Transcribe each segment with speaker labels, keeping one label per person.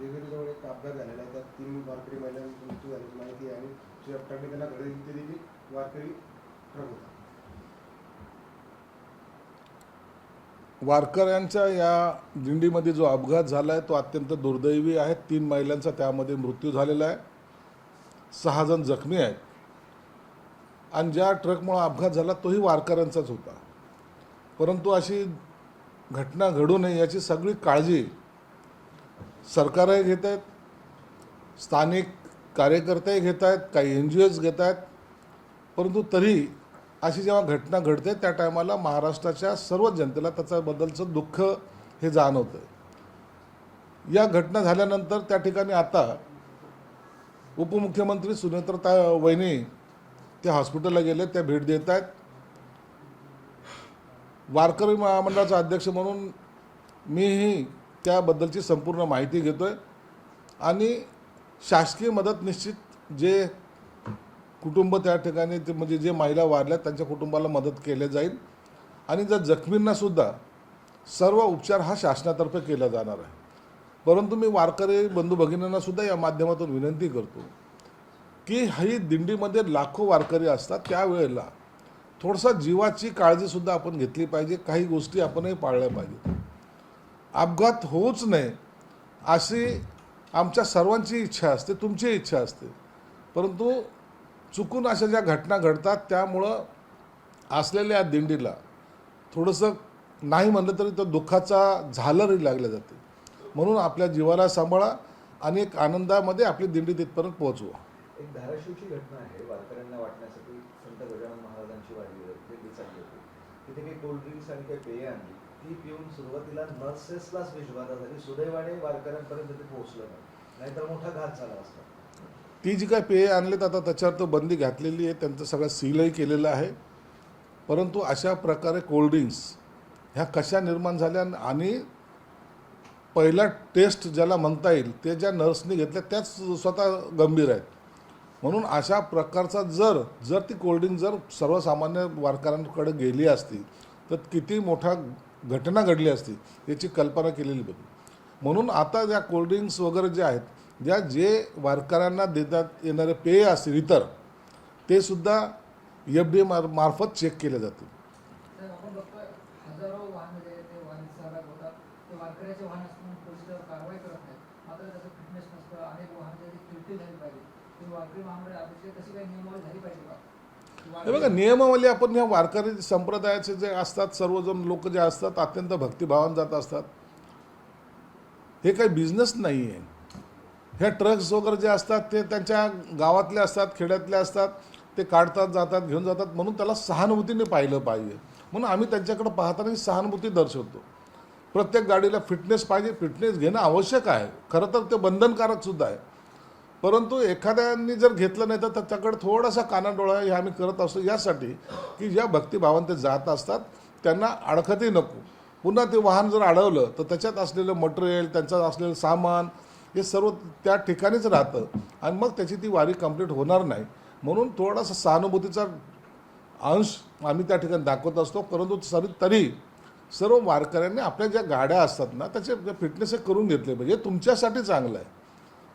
Speaker 1: देवीजवळ एक अपघात झालेला आहे, त्यात 3 वारकरी महिलांचा मृत्यू झाल्याची माहिती आहे आणि ट्रकने त्यांना घरी दिलेली वारकरी ट्रक होता.
Speaker 2: वारकऱ्यांच्या या दिंडीमध्ये जो अपघात झाला आहे तो अत्यंत दुर्दैवी आहे. 3 महिलांचा त्यामध्ये मृत्यू झालेला आहे, 6 जण जखमी आहेत आणि ज्या ट्रकमुळे अपघात झाला तोही वारकऱ्यांचाच होता. परंतु अशी घटना घडू नये याची सगळी काळजी सरकारही घेत आहेत, स्थानिक कार्यकर्तेही घेत आहेत, काही NGOज घेत आहेत. परंतु तरी अशी जेव्हा घटना घडते त्या टायमाला महाराष्ट्राच्या सर्व जनतेला त्याच्याबद्दलचं दुःख हे जाणवतं. या घटना झाल्यानंतर त्या ठिकाणी आता उपमुख्यमंत्री सुनेत्रा वहिनी त्या हॉस्पिटलला गेले, त्या भेट देत आहेत. वारकरी महामंडळाचा अध्यक्ष म्हणून मीही त्याबद्दलची संपूर्ण माहिती घेतो आहे आणि शासकीय मदत निश्चित जे कुटुंब त्या ठिकाणी ते म्हणजे जे महिला वारल्या त्यांच्या कुटुंबाला मदत केली जाईल आणि जर जखमींनासुद्धा सर्व उपचार हा शासनातर्फे केला जाणार आहे. परंतु मी वारकरी बंधू भगिनींनासुद्धा या माध्यमातून विनंती करतो की ही दिंडीमध्ये लाखो वारकरी असतात, त्यावेळेला थोडंसं जीवाची काळजीसुद्धा आपण घेतली पाहिजे. काही गोष्टी आपणही पाळल्या पाहिजेत. अपघात होऊच नये अशी आमच्या सर्वांची इच्छा असते, तुमची इच्छा असते. परंतु चुकून अशा ज्या घटना घडतात त्यामुळं असलेल्या या दिंडीला थोडंसं नाही म्हणलं तरी तो दुःखाचा झालरही लागल्या जाते. म्हणून आपल्या जीवाला सांभाळा आणि एक आनंदामध्ये आपली दिंडी तिथपर्यंत पोहोचवा.
Speaker 3: एक धाराशिवची घटना आहे. वारकऱ्यांना वाटण्यासाठी संत गजानन महाराजांची वारी दिंडी चालली होती. तिथे काही कोल्ड्रिंक्स आणि काही पेय आणली. ती पिऊन सुरुवातीला नर्सेसलाच विषबाधा झाली. सुदैवाने वारकऱ्यांपर्यंत ते पोहोचलं नाही, नाहीतर मोठा घात झाला असता.
Speaker 2: ती जी काय पेय आणलेत आता त्याच्यावर तर बंदी घातलेली आहे, त्यांचं सगळं सीलही केलेलं आहे. परंतु अशा प्रकारे कोल्ड्रिंक्स ह्या कशा निर्माण झाल्या आणि पहिला टेस्ट ज्याला म्हणता येईल ते ज्या नर्सनी घेतल्या त्याच स्वतः गंभीर आहेत. म्हणून अशा प्रकारचा जर ती कोल्ड्रिंक जर सर्वसामान्य वारकऱ्यांकडे गेली असती तर किती मोठा घटना घडली असती याची कल्पना केलेली बघू. म्हणून आता ज्या कोल्ड्रिंक्स वगैरे जे आहेत, जे वारकऱ्यांना देण्यात येणारे पेय असतील इतर, ते सुद्धा FDA मार्फत चेक केले जातील.
Speaker 4: आपण बघतोय हजारो वाहन जे ते वाहनात सहभाग होतात, ते वारकऱ्याचे वाहन असताना पोलीस त्यावर कारवाई करत नाहीत. मात्र त्याचं फिटनेस नसतं, अनेक वाहन जे खिळखिळ झाली पाहिजे. तुम्ही वारकरी महामंडळ अपेक्षा तशी काही नियमावली झाली पाहिजे का?
Speaker 2: हे बघा, नियमावली आपण ह्या वारकरी संप्रदायाचे जे असतात सर्वजण लोक जे असतात अत्यंत भक्तिभावान जात असतात. हे काही बिझनेस नाही आहे. ह्या ट्रक्स वगैरे जे असतात ते त्यांच्या गावातले असतात, खेड्यातले असतात, ते काढतात जातात घेऊन जातात. म्हणून त्याला सहानुभूतीने पाहिलं पाहिजे. म्हणून आम्ही त्यांच्याकडे पाहताना सहानुभूती दर्शवतो. प्रत्येक गाडीला फिटनेस पाहिजे, फिटनेस घेणं आवश्यक आहे. खरं तर ते बंधनकारकसुद्धा आहे. परंतु एखाद्यांनी जर घेतलं नाही तर त्याच्याकडे थोडासा कानाडोळा हे आम्ही करत असतो, यासाठी की ज्या भक्तिभावान ते जात असतात त्यांना अडखतही नको. पुन्हा ते वाहन जर अडवलं तर त्याच्यात असलेलं मटेरियल, त्यांचं असलेलं सामान हे सर्व त्या ठिकाणीच राहतं आणि मग त्याची ती वारी कंप्लीट होणार नाही. म्हणून थोडासा सहानुभूतीचा अंश आम्ही त्या ठिकाणी दाखवत असतो. परंतु तरी सर्व वारकऱ्यांनी आपल्या ज्या गाड्या असतात ना त्याचे फिटनेस करून घेतले पाहिजे. तुमच्यासाठी चांगलं आहे.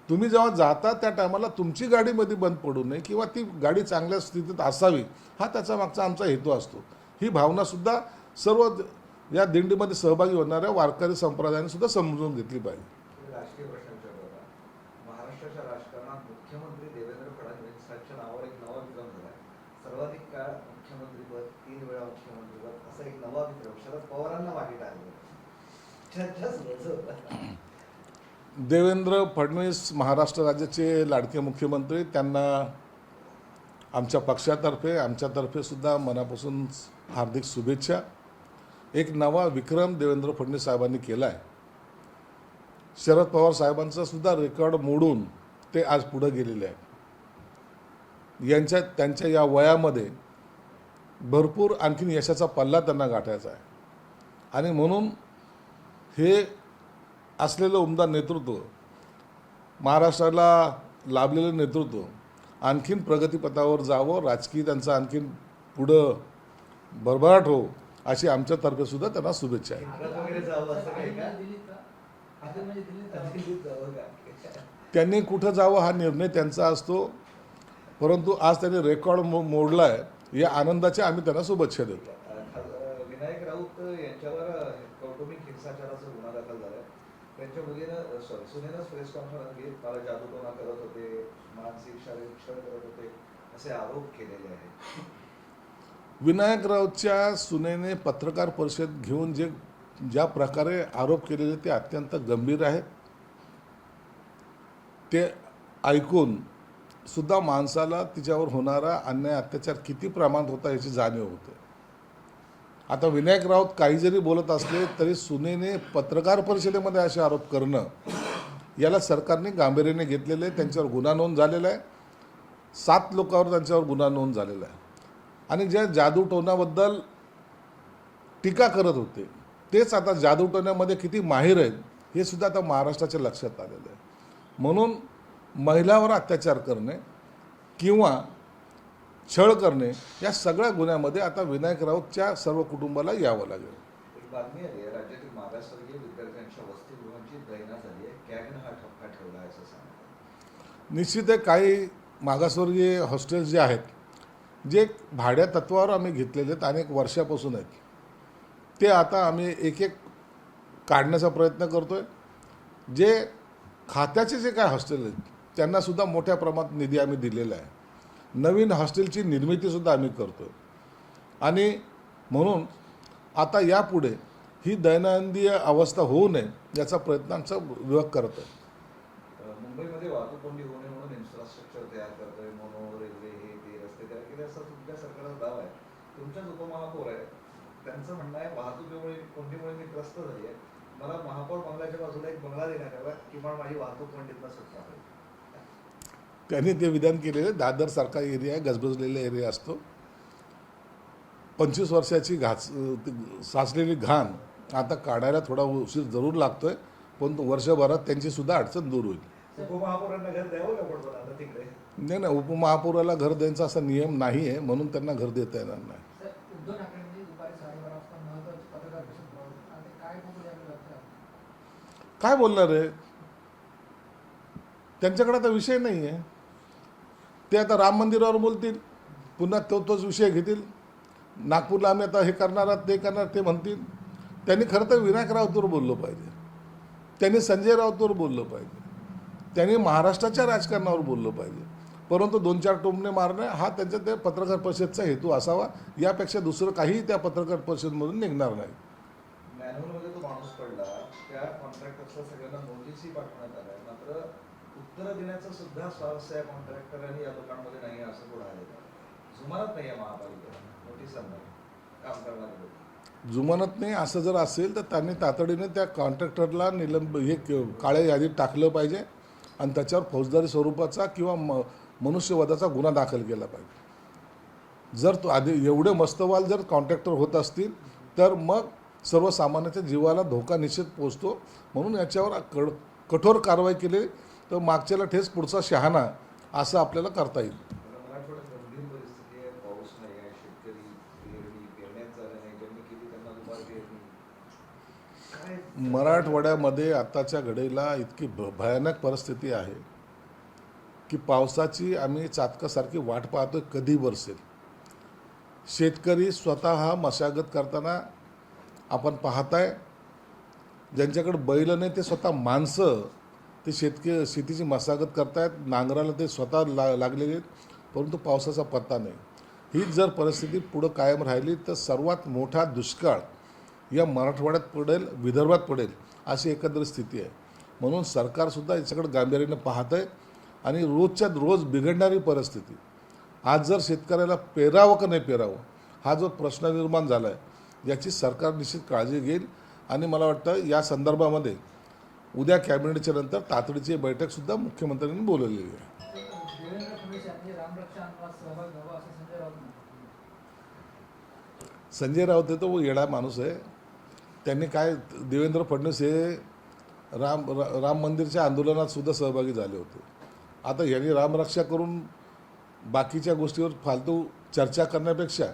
Speaker 2: तुम्ही जेव्हा जाता त्या टायमाला तुमची गाडीमध्ये बंद पडू नये किंवा ती गाडी चांगल्या स्थितीत असावी, हा त्याचा मागचा आमचा हेतू असतो. ही भावनासुद्धा सर्व या दिंडीमध्ये सहभागी होणाऱ्या वारकरी संप्रदायाने सुद्धा समजून घेतली पाहिजे.
Speaker 3: राजकीय प्रश्नांच्या बरोबर महाराष्ट्राच्या राजकारणात मुख्यमंत्री देवेंद्र फडणवीसांच्या नावावर एक नवा विक्रम झाला आहे. सर्वाधिक काळ मुख्यमंत्रीपद, 3 वेळा मुख्यमंत्रीपद, असा एक नवा विक्रम शरद पवारांना मागे टाकला.
Speaker 2: देवेंद्र फडणवीस महाराष्ट्र राज्याचे लाडके मुख्यमंत्री, त्यांना आमच्या पक्षातर्फे आमच्यातर्फे सुद्धा मनापासून हार्दिक शुभेच्छा. एक नवा विक्रम देवेंद्र फडणवीस साहेबांनी केला आहे. शरद पवार साहेबांचा सुद्धा रेकॉर्ड मोडून ते आज पुढे गेलेले आहेत. त्यांच्या या वयामध्ये भरपूर आणखीन यशाचा पल्ला त्यांना गाठायचा आहे आणि म्हणून हे असलेलं उमदा नेतृत्व, महाराष्ट्राला लाभलेलं नेतृत्व आणखीन प्रगतीपथावर जावं, राजकीय त्यांचं आणखीन पुढं भरभराट हो अशी आमच्यातर्फे सुद्धा त्यांना शुभेच्छा आहे.
Speaker 3: केंद्रात वगैरे जावं असं काही का?
Speaker 4: दिल्लीत का आधी म्हणजे दिल्लीत जावं.
Speaker 3: दिल्लीत जावं का?
Speaker 2: त्यांनी कुठं जावं हा निर्णय त्यांचा असतो, परंतु आज त्यांनी रेकॉर्ड मोडला आहे, या आनंदाच्या आम्ही त्यांना शुभेच्छा देतो.
Speaker 3: विनायक राऊत यांच्यावर कौटुंबिक हिंसाचाराचा गुन्हा दाखल झालाय. त्यांच्या मुलीनं सुनेनंच प्रेस कॉन्फरन्स घेत मला जादूटोणा करत होते, मानसिक शारीरिक छळ करत होते असे आरोप केलेले आहेत.
Speaker 2: विनायक राऊतच्या सुनेने पत्रकार परिषद घेऊन ज्या प्रकारे आरोप केलेले ते अत्यंत गंभीर आहेत. ते ऐकून सुद्धा माणसाला तिच्यावर होणारा अन्याय अत्याचार किती प्रमाणात होता याची जाणीव होते. आता विनायक राऊत काही जरी बोलत असले तरी सुनेने पत्रकार परिषदेमध्ये असे आरोप करणं याला सरकारने गांभीर्याने घेतलेले, त्यांच्यावर गुन्हा नोंद झालेला आहे. 7 लोकांवर त्यांच्यावर गुन्हा नोंद झालेला आहे. आणि ज्या जादूटोण्याबद्दल टीका करत होते तेच आता जादूटोण्यामध्ये किती माहीर आहेत हे सुद्धा आता महाराष्ट्राच्या लक्षात आलेलं आहे. म्हणून महिलावर अत्याचार करणे किंवा छळ करणे या सगळ्या गुन्ह्यामध्ये आता विनायक राऊतच्या सर्व कुटुंबाला यावं लागेल.
Speaker 3: एक बातमी आली आहे, राज्यातील मागासवर्गीय विद्यार्थ्यांच्या वसतिगृहांची दैना झाली आहे. कॅगनं हा ठपका ठेवला आहे असं सांगतात.
Speaker 2: निश्चित आहे, काही मागासवर्गीय हॉस्टेल्स जे आहेत जे भाड्या तत्वावर आम्ही घेतलेले आहेत अनेक वर्षापासून आहेत, ते आता आम्ही एक एक काढण्याचा प्रयत्न करतो आहे. जे खात्याचे जे काय हॉस्टेल आहेत त्यांनासुद्धा मोठ्या प्रमाणात निधी आम्ही दिलेला आहे. नवीन हॉस्टेलची निर्मितीसुद्धा आम्ही करतो आहे. आणि म्हणून आता यापुढे ही दैनंदिन अवस्था होऊ नये याचा प्रयत्न आमचा विभाग करत आहे.
Speaker 3: मुंबईमध्ये वाहतूक कोंडी होऊ नये म्हणून इन्फ्रास्ट्रक्चर तयार करतोय, मोनो रेल्वे हे ते रस्ते तयार केले असा तुमच्या सरकारचा दावा आहे. तुमच्याच उपमहापौर आहे, त्यांचं म्हणणं आहे वाहतुकीमुळे कोंडीमुळे मी त्रस्त झाली आहे, मला महापौर बंगल्याच्या बाजूला एक बंगला देण्यात यावा, किमान माझी वाहतूक कोंडीतनं सुटका होईल.
Speaker 2: त्यांनी ते विधान केलेले. दादर सारखा एरिया आहे, गजबजलेला एरिया असतो. 25 वर्षाची साचलेली घाण आता काढायला थोडा उशीर जरूर लागतोय, पण वर्षभरात त्यांची सुद्धा अडचण दूर होईल.
Speaker 3: उपमहापौरांना घर द्यावं का पण आता तिकडे?
Speaker 2: नाही, उपमहापौराला घर द्यायचा असा नियम नाही आहे, म्हणून त्यांना घर देता येणार नाही.
Speaker 4: सर, उद्धव ठाकरेंनी दुपारी 12:30 वाजता महत्त्वाची पत्रकार परिषद बोलावली. आणि ते काय बोलू याकडे लक्ष आहे?
Speaker 2: काय बोलणार आहे? त्यांच्याकडे आता विषय नाही आहे. ते आता राम मंदिरावर बोलतील, पुन्हा तोच विषय घेतील. नागपूरला आम्ही आता हे करणार आहात, ते करणार ते म्हणतील. त्यांनी खरं तर विनायक राऊतवर बोललं पाहिजे, त्यांनी संजय राऊतवर बोललं पाहिजे, त्यांनी महाराष्ट्राच्या राजकारणावर बोललं पाहिजे. परंतु 2-4 टोमणे मारणं हा त्यांच्या त्या पत्रकार परिषदेचा हेतू असावा. यापेक्षा दुसरं काही त्या पत्रकार परिषदेमधून निघणार नाही.
Speaker 3: मॅन्युअलमध्ये तो माणूस पडला, त्या कॉन्ट्रॅक्टर्सला सगळ्यांना नोटीसही पाठवण्यात आल्या, मात्र उत्तरं देण्याचं सुद्धा स्वारस्य या कॉन्ट्रॅक्टर आणि या लोकांमध्ये नाही असं पुढे आलेलं आहे. जुमानत नाही आहे महापालिकेला नोटिसांना काम करणारे लोक.
Speaker 2: जुमानत नाही असं जर असेल तर त्यांनी तातडीने त्या कॉन्ट्रॅक्टरला हे काळ्या यादीत टाकलं पाहिजे आणि त्याच्यावर फौजदारी स्वरूपाचा किंवा मनुष्यवधाचा गुन्हा दाखल केला पाहिजे. जर तो आधी एवढे मस्तवाल जर कॉन्ट्रॅक्टर होत असतील तर मग सर्वसामान्याच्या जीवाला धोका निश्चित पोचतो. म्हणून याच्यावर कठोर कारवाई केली तर मागच्याला ठेस पुढचा शहाणा असं आपल्याला करता येईल.
Speaker 3: मराठवाड्यात गंभीर परिस्थिती आहे, पाऊस नाही आहे, शेतकरी पेरण्यात झालं नाही, ज्यांनी केली त्यांना दुबार पेरणी. काय
Speaker 2: मराठवाड्यामध्ये आताच्या घडीला इतकी भयानक परिस्थिती आहे की पावसाची आम्ही चातकासारखी वाट पाहतोय कधी बरसेल. शेतकरी स्वतः मशागत करताना आपण पाहताय, ज्यांच्याकडे बैल नाही ते स्वतः माणसं ते शेतीची मशागत करतायत, नांगराला ते स्वतः लागलेले आहेत, परंतु पावसाचा पत्ता नाही. हीच जर परिस्थिती पुढं कायम राहिली तर सर्वात मोठा दुष्काळ या मराठवाड्यात पडेल, विदर्भात पडेल अशी एकंदरीत स्थिती आहे. म्हणून सरकारसुद्धा याच्याकडे गांभीर्याने पाहत आहे आणि रोजच्या रोज बिघडणारी परिस्थिती. आज जर शेतकऱ्याला पेरावं का नाही पेरावं हा जो प्रश्न निर्माण झाला आहे याची सरकार निश्चित काळजी घेईल. आणि मला वाटतं या संदर्भामध्ये उद्या कॅबिनेटच्या नंतर तातडीची बैठकसुद्धा मुख्यमंत्र्यांनी बोलवलेली आहे.
Speaker 4: देवेंद्र फडणवीस यांनी रामरक्षा आंदोलनात सहभाग घ्यावा असं संजय राऊत म्हणाले.
Speaker 2: संजय राऊत हे तो येडा माणूस आहे. त्यांनी काय, देवेंद्र फडणवीस हे राम मंदिरच्या आंदोलनात सुद्धा सहभागी झाले होते. आता यांनी रामरक्षा करून बाकीच्या गोष्टीवर फालतू चर्चा करण्यापेक्षा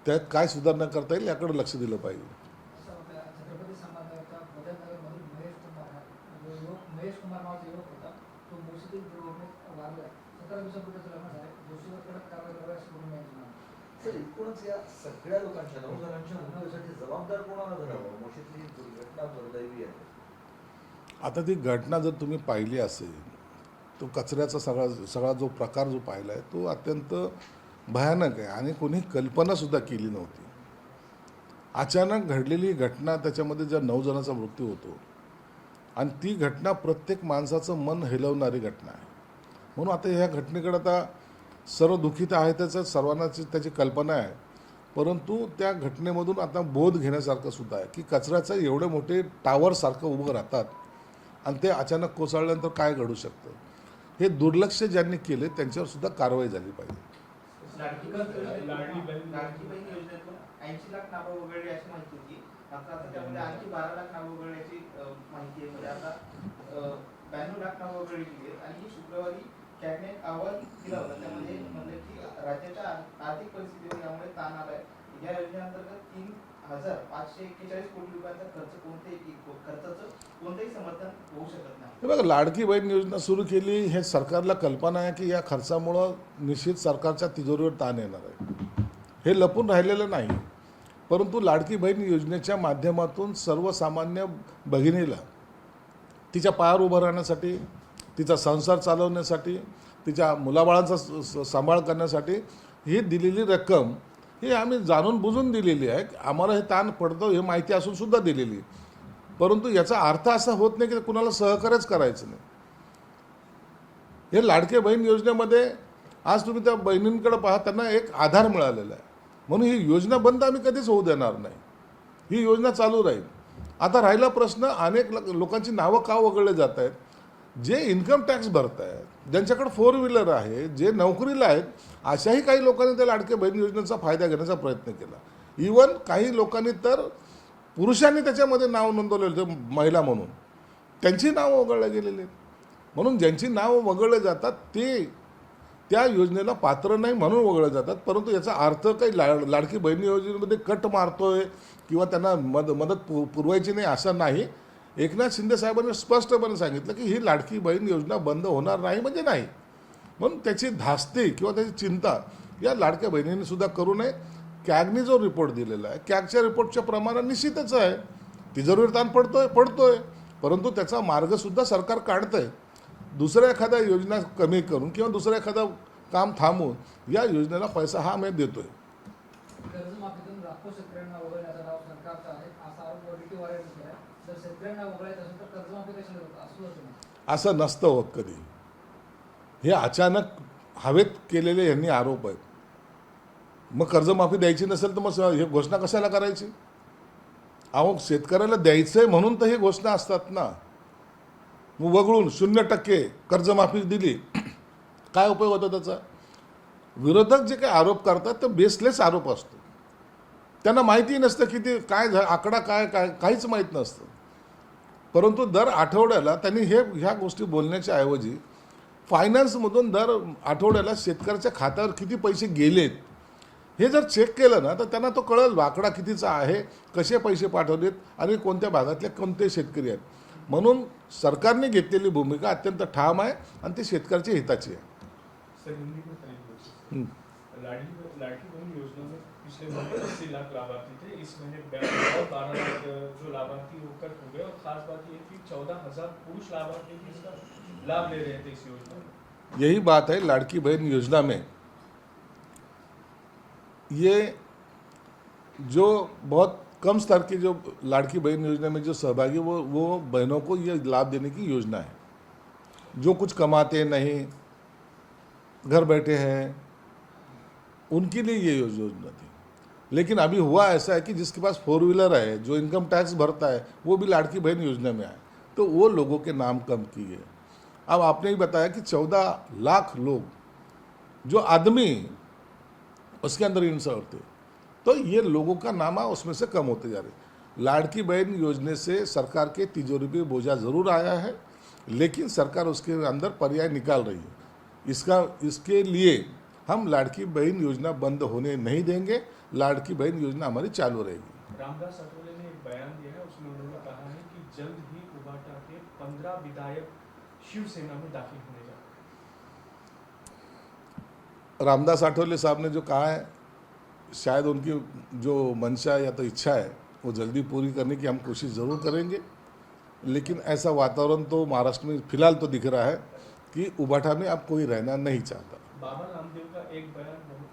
Speaker 2: त्यात काय सुधारणा करता येईल याकडे लक्ष दिलं पाहिजे.
Speaker 4: असं आपल्या छत्रपती संभाजीनगरच्या बजाजनगरमधील महेश कुमार नावाचा युवक होता. तो मुळशीतील दुर्घटनेत वारला. 17 दिवसापूर्वी त्याचं लग्न झालं. दोषीवर कडक कारवाई करावी अशी म्हणून यांची मागणी.
Speaker 3: सर, एकूणच या सगळ्या लोकांच्या 9 जणांच्या मृत्यूसाठी जबाबदार कोणाला धरावं? मोशीतली दुर्घटना दुर्दैवी आहे.
Speaker 2: आता ती घटना जर तुम्ही पाहिली असेल, तो कचऱ्याचा सगळा जो प्रकार जो पाहिला आहे तो अत्यंत भयानक आहे आणि कोणी कल्पनासुद्धा केली नव्हती. अचानक घडलेली घटना, त्याच्यामध्ये ज्या 9 जणांचा मृत्यू होतो आणि ती घटना प्रत्येक माणसाचं मन हेलवणारी घटना आहे. म्हणून आता ह्या घटनेकडे आता सर्व दुःखित आहे, त्याचं सर्वांना त्याची कल्पना आहे. परंतु त्या घटनेमधून आता बोध घेण्यासारखं सुद्धा आहे की कचऱ्याचं एवढे मोठे टावरसारखं उभं राहतात आणि ते अचानक कोसळल्यानंतर काय घडू शकतं. हे दुर्लक्ष ज्यांनी केले त्यांच्यावर सुद्धा कारवाई झाली पाहिजे.
Speaker 5: लाडकी बहीण योजनेतून 80 लाख नावं वगळली अशी माहिती होती. मात्र आता त्यामध्ये आणखी 12 लाख नावं वगळण्याची माहिती आहे. म्हणजे आता 92 लाख नावं वगळली गेली आहेत. आणि शुक्रवारी कॅबिनेट अहवाल दिला होता. त्यामध्ये म्हणलं की राज्याच्या आर्थिक परिस्थितीवर यामुळे ताण आलाय. या योजनेअंतर्गत 3,541 कोटी रुपयांचा खर्चाचं कोणतेही समर्थन होऊ शकत नाही.
Speaker 2: हे बघा, लाडकी बहीण योजना सुरू केली, हे सरकारला कल्पना आहे की या खर्चामुळं निश्चित सरकारच्या तिजोरीवर ताण येणार आहे. हे लपून राहिलेलं नाही. परंतु लाडकी बहीण योजनेच्या माध्यमातून सर्वसामान्य भगिनीला तिच्या पायावर उभं राहण्यासाठी, तिचा संसार चालवण्यासाठी, तिच्या मुलाबाळांचा सांभाळ करण्यासाठी ही दिलेली रक्कम ही आम्ही जाणून बुजून दिलेली आहे. आम्हाला हे ताण पडतं हे माहिती असून सुद्धा दिलेली. परंतु याचा अर्थ असा होत नाही की कुणाला सहकार्यच करायचं नाही. हे लाडके बहीण योजनेमध्ये आज तुम्ही त्या बहिणींकडे पहा, त्यांना एक आधार मिळालेला आहे. म्हणून ही योजना बंद आम्ही कधीच होऊ देणार नाही. ही योजना चालू राहील. आता राहिला प्रश्न, अनेक लोकांची नावं का वगळले जात आहेत. जे इन्कम टॅक्स भरत आहेत, ज्यांच्याकडे 4 व्हीलर आहे, जे नोकरीला आहेत, अशाही काही लोकांनी त्या लाडके बहीण योजनेचा फायदा घेण्याचा प्रयत्न केला. इवन काही लोकांनी तर पुरुषांनी त्याच्यामध्ये नाव नोंदवलेलं होतं महिला म्हणून, त्यांची नावं वगळल्या गेलेली आहेत. म्हणून ज्यांची नावं वगळले जातात ते त्या योजनेला पात्र नाही म्हणून वगळले जातात. परंतु याचा अर्थ काही लाडकी बहीण योजनेमध्ये कट मारतोय किंवा त्यांना मदत पुरवायची नाही असं नाही. एकनाथ शिंदे साहेबांनी स्पष्टपणे सांगितलं की ही लाडकी बहीण योजना बंद होणार नाही म्हणजे नाही. म्हणून त्याची धास्ती किंवा त्याची चिंता या लाडक्या बहिणींनी सुद्धा करू नये. कॅगनी जो रिपोर्ट दिलेला आहे, कॅगच्या रिपोर्टच्या प्रमाणात निश्चितच आहे तिजोरीवर ताण पडतोय. परंतु त्याचा मार्गसुद्धा सरकार काढतंय. दुसऱ्या एखाद्या योजना कमी करून किंवा दुसरं एखादं काम थांबवून या योजनेला पैसा हा आम्ही देतोय.
Speaker 4: कर्जमाफीतून लाखो शेतकऱ्यांना वगळण्याचा डाव सरकारचा आहे असा आरोप वडेट्टीवारांनी केला. जर शेतकऱ्यांना वगळायचं असेल तर कर्जमाफी कशाला होतं
Speaker 2: असं नसतं होत कधी. हे अचानक हवेत केलेले यांनी आरोप आहेत. मग कर्जमाफी द्यायची नसेल तर मग हे घोषणा कशाला करायची. अहो, शेतकऱ्याला द्यायचंय म्हणून तर हे घोषणा असतात ना. मग वगळून 0% कर्जमाफी दिली काय उपयोग होतो त्याचा. विरोधक जे काही आरोप करतात ते बेसलेस आरोप असतो. त्यांना माहिती नसतं की ते काय आकडा काय काहीच माहीत नसतं. परंतु दर आठवड्याला त्यांनी ह्या गोष्टी बोलण्याच्या ऐवजी फायनान्समधून दर आठवड्याला शेतकऱ्याच्या खात्यावर किती पैसे गेलेत हे जर चेक केलं ना तर त्यांना तो कळेल आकडा कितीचा आहे, कसे पैसे पाठवलेत आणि कोणत्या भागातले कोणते शेतकरी आहेत. म्हणून सरकारने घेतलेली भूमिका अत्यंत ठाम आहे आणि ती शेतकऱ्याच्या हिताची आहे.
Speaker 6: लाडकी बहन योजना में पिछले महीने 80 लाख लाभार्थी थे. इस महीने 12 लाख जो लाभार्थी होकर हो गए. और खास बात ये थी 14,000 पुरुष लाभार्थी इसका लाभ ले रहे थे इस योजना में.
Speaker 2: यही बात है लाड़की बहन योजना में. ये जो बहुत कम स्तर की जो लाड़की बहन योजना में जो सहभागी वो बहनों को ये लाभ देने की योजना है. जो कुछ कमाते नहीं, घर बैठे हैं, उनके लिए ये योजना थी. लेकिन अभी हुआ ऐसा है कि जिसके पास 4 व्हीलर है, जो इनकम टैक्स भरता है, वो भी लाड़की बहन योजना में आए, तो वो लोगों के नाम कम किए. अब आपने ही बताया कि 14 लाख लोग जो आदमी उसके अंदर इंसर्ट थे, तो ये लोगों का नामा उसमें से कम होते जा रहे. लाड़की बहन योजना से सरकार के तिजोरी पे बोझा ज़रूर आया है, लेकिन सरकार उसके अंदर पर्याय निकाल रही है. इसके लिए हम लाड़की बहन योजना बंद होने नहीं देंगे। लाड़की बहन योजना हमारी चालू रहेगी।
Speaker 6: रामदास अठवले ने एक बयान दिया है, उसमें उन्होंने कहा है कि जल्द ही उबाटा के 15 विधायक शिवसेना में दाखिल होने जा रहे हैं।
Speaker 2: रामदास आठवले साहब ने जो कहा है, शायद उनकी जो मंशा या तो इच्छा है वो जल्दी पूरी करने की हम कोशिश ज़रूर करेंगे, लेकिन ऐसा वातावरण तो महाराष्ट्र में फिलहाल तो दिख रहा है कि उबाटा में अब कोई रहना नहीं चाहता।
Speaker 6: बाबा रामदेव का एक बयान बहुत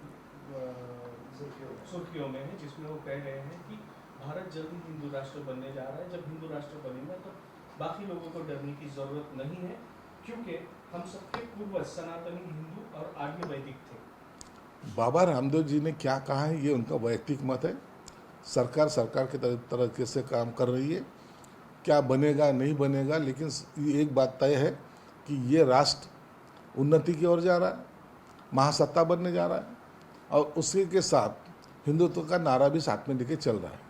Speaker 6: सुर्खियों में है, जिसमें वो कह रहे हैं कि भारत जल्दी हिंदू राष्ट्र बनने जा रहा है। जब हिंदू राष्ट्र बनेगा तो बाकी लोगों को डरने की जरूरत नहीं है, क्योंकि हम सबके पूर्वज सनातनी हिंदू और आर्य वैदिक थे।
Speaker 2: बाबा रामदेव जी ने क्या कहा है ये उनका वैयक्तिक मत है। सरकार के तरीके से काम कर रही है, क्या बनेगा नहीं बनेगा, लेकिन एक बात तय है कि ये राष्ट्र उन्नति की ओर जा रहा है, महासत्ता बनने जा रहा है, और उसी के साथ हिंदुत्व का नारा भी साथ में लेके चल रहा है।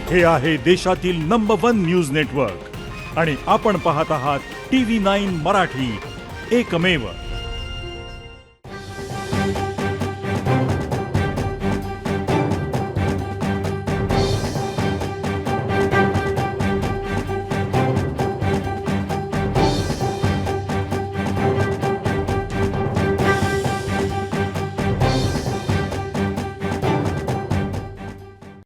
Speaker 7: हे आहे देशातील नंबर 1 न्यूज नेटवर्क आणि आपण पाहत आहात TV9 मराठी, एकमेव।